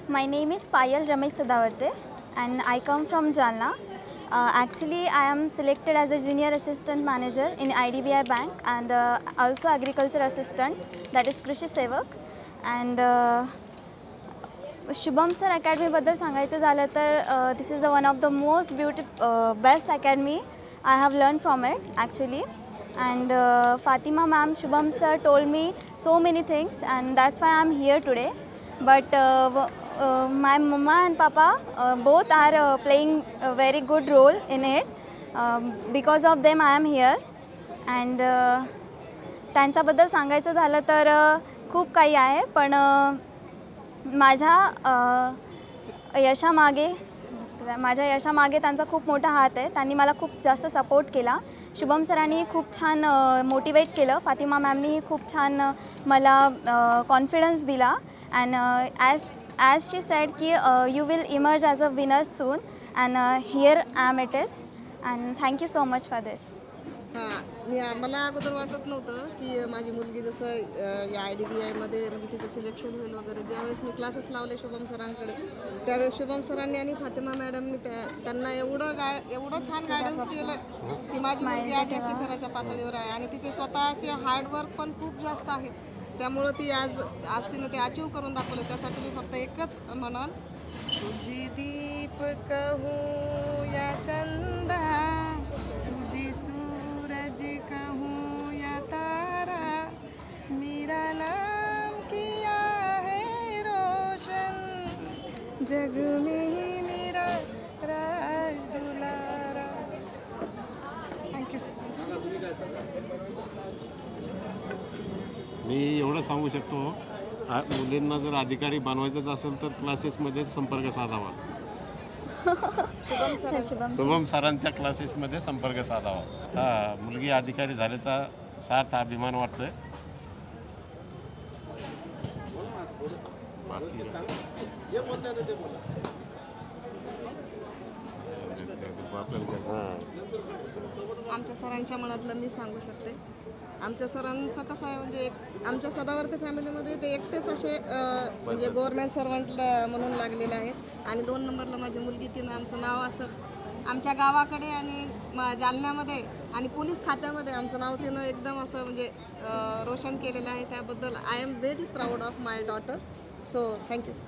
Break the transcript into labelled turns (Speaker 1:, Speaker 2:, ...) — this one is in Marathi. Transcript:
Speaker 1: My name is Payal Ramesh Sadavarte and I come from Jalna. Actually, I am selected as a junior assistant manager in IDBI bank and also agriculture assistant, that is Krishi Sevak. And Shubham Sir Academy बद्दल सांगायचं झालं तर this is one of the most best academy I have learned from it actually. And Fatima ma'am, Shubham sir told me so many things and that's why I am here today. But my mama and papa both are playing a very good role in it. Because of them I am here. And त्यांच्याबद्दल सांगायचं झालं तर खूप काही आहे, पण माझ्या यशामागे त्यांचा खूप मोठा हात आहे. त्यांनी मला खूप जास्त सपोर्ट केला. शुभम सरांनी खूप छान मोटिवेट केलं. फातिमा मॅमनीही खूप छान मला कॉन्फिडन्स दिला. अँड ॲज शी सेड की you will emerge as a winner soon and here I am it is and thank you so much for this.
Speaker 2: मला अगोदर वाटत नव्हतं की माझी मुलगी जसं या IDBIमध्ये म्हणजे तिचं सिलेक्शन होईल वगैरे. ज्यावेळेस मी क्लासेस लावले शुभम सरांकडे, त्यावेळेस शुभम सरांनी आणि फातिमा मॅडमनी त्यांना एवढं छान गायडन्स केलं की माझी मुलगी आज या शिखराच्या पातळीवर आहे. आणि तिचे स्वतःचे हार्डवर्क पण खूप जास्त आहेत. त्यामुळं ती आज तिनं ते अचीव करून दाखवलं. त्यासाठी मी फक्त एकच म्हणन, तुझी दीपक हूँ या चंदा, तुझी सूरज कहूँ या तारा, मेरा नाम किया है रोशन, जग में ही मेरा राज दुलारा. Thank you sir.
Speaker 3: मी एवढं सांगू शकतो, मुलींना जर अधिकारी बनवायचंच असेल तर क्लासेसमध्ये संपर्क साधावा. शुभम सरांच्या क्लासेसमध्ये संपर्क साधावा. मुलगी अधिकारी झाल्याचा सार्थ अभिमान वाटतोय.
Speaker 2: आमच्या सरांच्या मनातलं मी सांगू शकते. आमच्या सरांचं कसं आहे, म्हणजे आमच्या सदावर्ते फॅमिलीमध्ये ते एकटेच असे म्हणजे गव्हर्नमेंट सर्वंट म्हणून लागलेले आहेत. आणि 2 नंबरला माझी मुलगी, तिनं आमचं नाव असं आमच्या गावाकडे आणि जालन्यामध्ये आणि पोलीस खात्यामध्ये आमचं नाव तिनं एकदम असं म्हणजे रोशन केलेलं आहे. त्याबद्दल I am very proud of my daughter. So thank you sir.